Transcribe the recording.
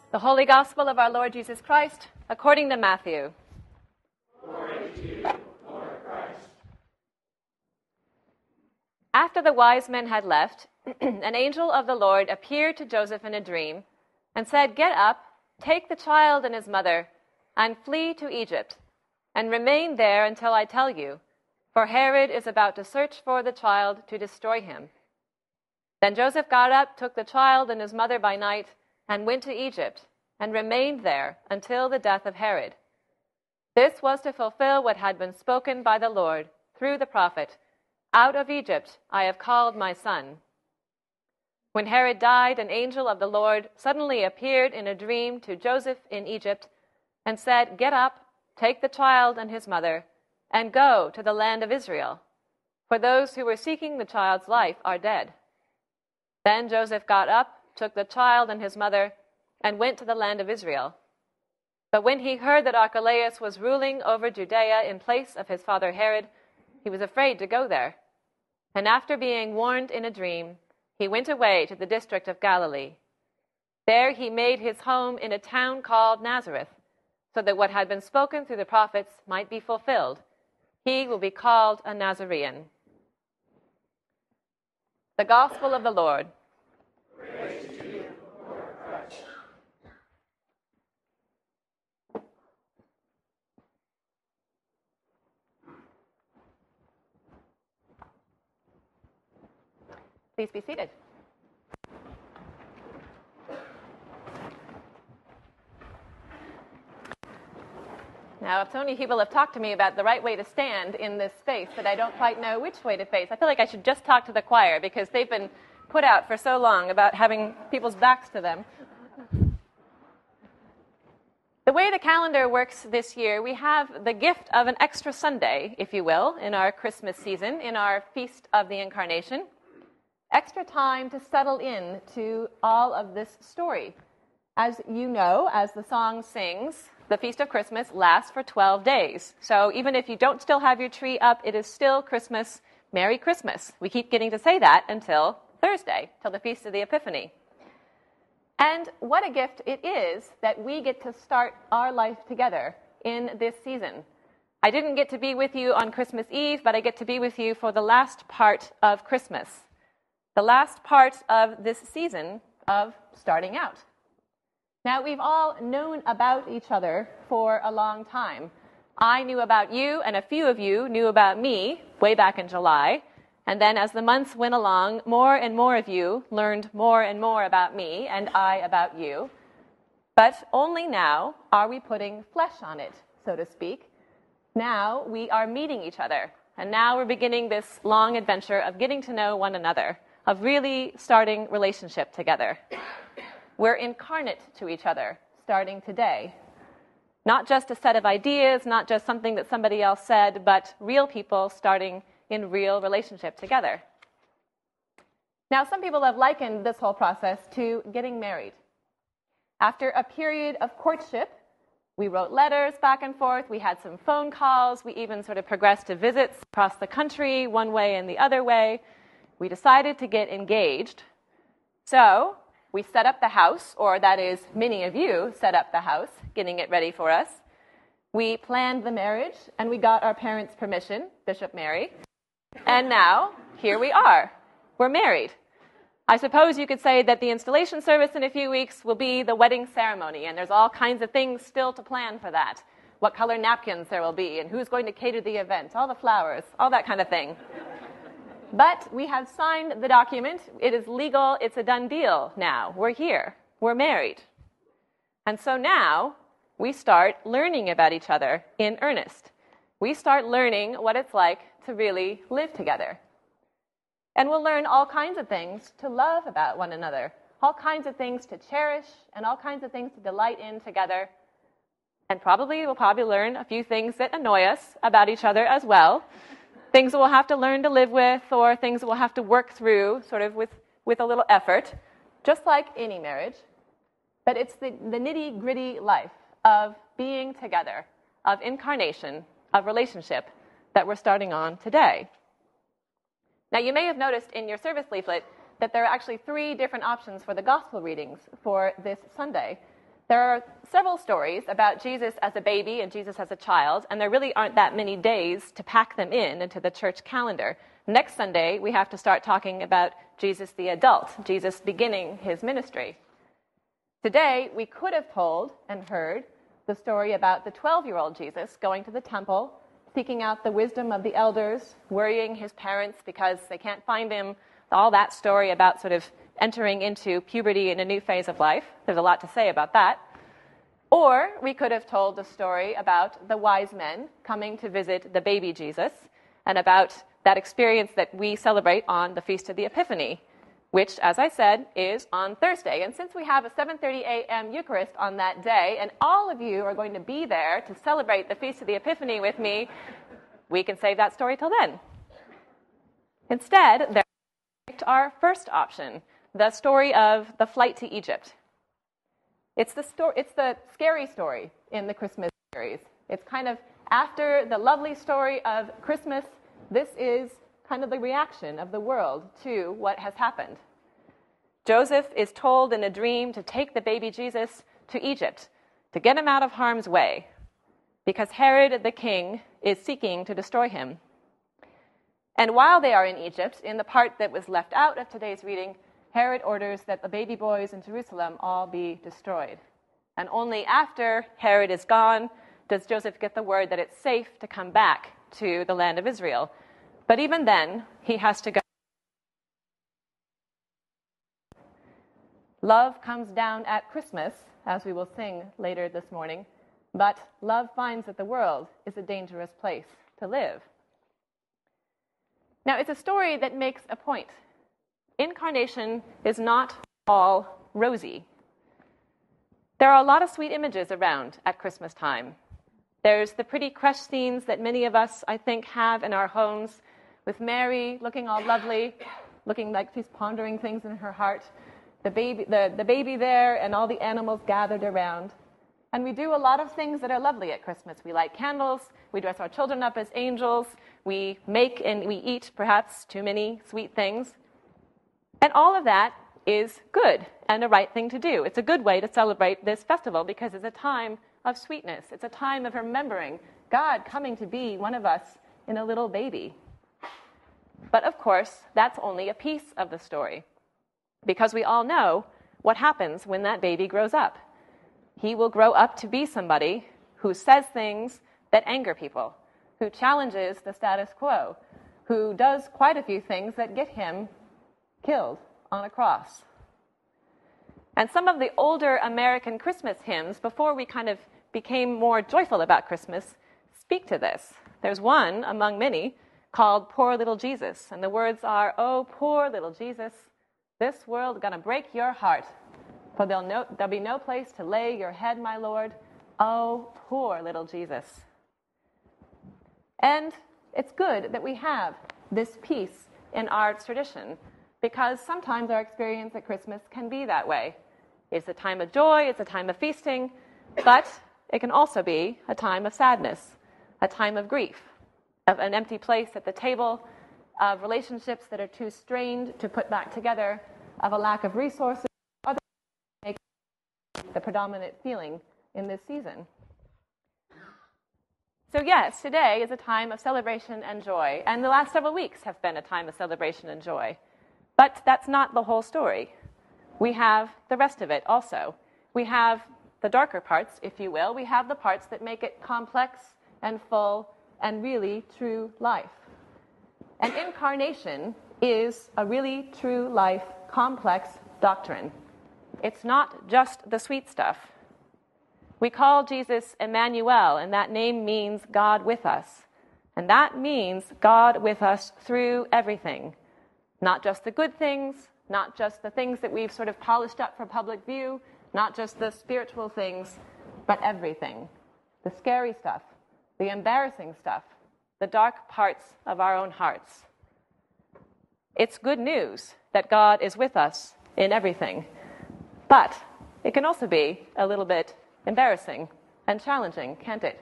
The Holy Gospel of our Lord Jesus Christ, according to Matthew. Glory to you, Lord Christ. After the wise men had left, an angel of the Lord appeared to Joseph in a dream and said, "Get up, take the child and his mother, and flee to Egypt, and remain there until I tell you, for Herod is about to search for the child to destroy him." Then Joseph got up, took the child and his mother by night, and went to Egypt, and remained there until the death of Herod. This was to fulfill what had been spoken by the Lord through the prophet, "Out of Egypt I have called my son." When Herod died, an angel of the Lord suddenly appeared in a dream to Joseph in Egypt and said, "Get up, take the child and his mother, and go to the land of Israel, for those who were seeking the child's life are dead." Then Joseph got up, took the child and his mother, and went to the land of Israel. But when he heard that Archelaus was ruling over Judea in place of his father Herod, he was afraid to go there. And after being warned in a dream, he went away to the district of Galilee. There he made his home in a town called Nazareth, so that what had been spoken through the prophets might be fulfilled. He will be called a Nazarene. The Gospel of the Lord. Praise to you, Lord Christ. Please be seated. Now, so many people have talked to me about the right way to stand in this space that I don't quite know which way to face. I feel like I should just talk to the choir because they've been put out for so long about having people's backs to them. The way the calendar works this year, we have the gift of an extra Sunday, if you will, in our Christmas season, in our Feast of the Incarnation. Extra time to settle in to all of this story. As you know, as the song sings, the Feast of Christmas lasts for 12 days. So even if you don't still have your tree up, it is still Christmas. Merry Christmas. We keep getting to say that until Thursday, till the Feast of the Epiphany. And what a gift it is that we get to start our life together in this season. I didn't get to be with you on Christmas Eve, but I get to be with you for the last part of Christmas. The last part of this season of starting out. Now, we've all known about each other for a long time. I knew about you, and a few of you knew about me way back in July. And then as the months went along, more and more of you learned more and more about me, and I about you. But only now are we putting flesh on it, so to speak. Now we are meeting each other. And now we're beginning this long adventure of getting to know one another, of really starting relationship together. We're incarnate to each other, starting today. Not just a set of ideas, not just something that somebody else said, but real people starting in real relationship together. Now, some people have likened this whole process to getting married. After a period of courtship, we wrote letters back and forth, we had some phone calls, we even sort of progressed to visits across the country, one way and the other way. We decided to get engaged. So we set up the house, or that is, many of you set up the house, getting it ready for us. We planned the marriage, and we got our parents' permission, Bishop Mary. And now, here we are. We're married. I suppose you could say that the installation service in a few weeks will be the wedding ceremony, and there's all kinds of things still to plan for that. What color napkins there will be, and who's going to cater the event, all the flowers, all that kind of thing. But we have signed the document. It is legal. It's a done deal now. We're here. We're married. And so now we start learning about each other in earnest. We start learning what it's like to really live together. And we'll learn all kinds of things to love about one another, all kinds of things to cherish, and all kinds of things to delight in together. And we'll probably learn a few things that annoy us about each other as well. Things that we'll have to learn to live with, or things that we'll have to work through sort of with a little effort, just like any marriage. But it's the nitty-gritty life of being together, of incarnation, of relationship that we're starting on today. Now, you may have noticed in your service leaflet that there are actually 3 different options for the gospel readings for this Sunday. There are several stories about Jesus as a baby and Jesus as a child, and there really aren't that many days to pack them into the church calendar. Next Sunday, we have to start talking about Jesus the adult, Jesus beginning his ministry. Today, we could have told and heard the story about the 12-year-old Jesus going to the temple, seeking out the wisdom of the elders, worrying his parents because they can't find him, all that story about sort of entering into puberty in a new phase of life. There's a lot to say about that. Or we could have told the story about the wise men coming to visit the baby Jesus and about that experience that we celebrate on the Feast of the Epiphany, which, as I said, is on Thursday. And since we have a 7:30 a.m. Eucharist on that day, and all of you are going to be there to celebrate the Feast of the Epiphany with me, we can save that story till then. Instead, we picked our first option, the story of the flight to Egypt. It's the scary story in the Christmas series. It's kind of after the lovely story of Christmas, this is kind of the reaction of the world to what has happened. Joseph is told in a dream to take the baby Jesus to Egypt to get him out of harm's way because Herod the king is seeking to destroy him. And while they are in Egypt, in the part that was left out of today's reading, Herod orders that the baby boys in Jerusalem all be destroyed. And only after Herod is gone does Joseph get the word that it's safe to come back to the land of Israel. But even then, he has to go. Love comes down at Christmas, as we will sing later this morning, but love finds that the world is a dangerous place to live. Now, it's a story that makes a point. Incarnation is not all rosy. There are a lot of sweet images around at Christmas time. There's the pretty creche scenes that many of us, I think, have in our homes, with Mary looking all lovely, looking like she's pondering things in her heart, the baby there and all the animals gathered around. And we do a lot of things that are lovely at Christmas. We light candles, we dress our children up as angels, we make and we eat perhaps too many sweet things. And all of that is good and the right thing to do. It's a good way to celebrate this festival because it's a time of sweetness. It's a time of remembering God coming to be one of us in a little baby. But of course, that's only a piece of the story because we all know what happens when that baby grows up. He will grow up to be somebody who says things that anger people, who challenges the status quo, who does quite a few things that get him killed on a cross. And some of the older American Christmas hymns, before we kind of became more joyful about Christmas, speak to this. There's one among many called Poor Little Jesus, and the words are, "Oh, poor little Jesus, this world gonna break your heart, for there'll be no place to lay your head, my Lord. Oh, poor little Jesus." And it's good that we have this piece in our tradition, because sometimes our experience at Christmas can be that way. It's a time of joy, it's a time of feasting, but it can also be a time of sadness, a time of grief, of an empty place at the table, of relationships that are too strained to put back together, of a lack of resources, other things make the predominant feeling in this season. So yes, today is a time of celebration and joy, and the last several weeks have been a time of celebration and joy. But that's not the whole story. We have the rest of it also. We have the darker parts, if you will. We have the parts that make it complex and full and really true life. And incarnation is a really true life, complex doctrine. It's not just the sweet stuff. We call Jesus Emmanuel, and that name means God with us. And that means God with us through everything. Not just the good things, not just the things that we've sort of polished up for public view, not just the spiritual things, but everything. The scary stuff, the embarrassing stuff, the dark parts of our own hearts. It's good news that God is with us in everything, but it can also be a little bit embarrassing and challenging, can't it?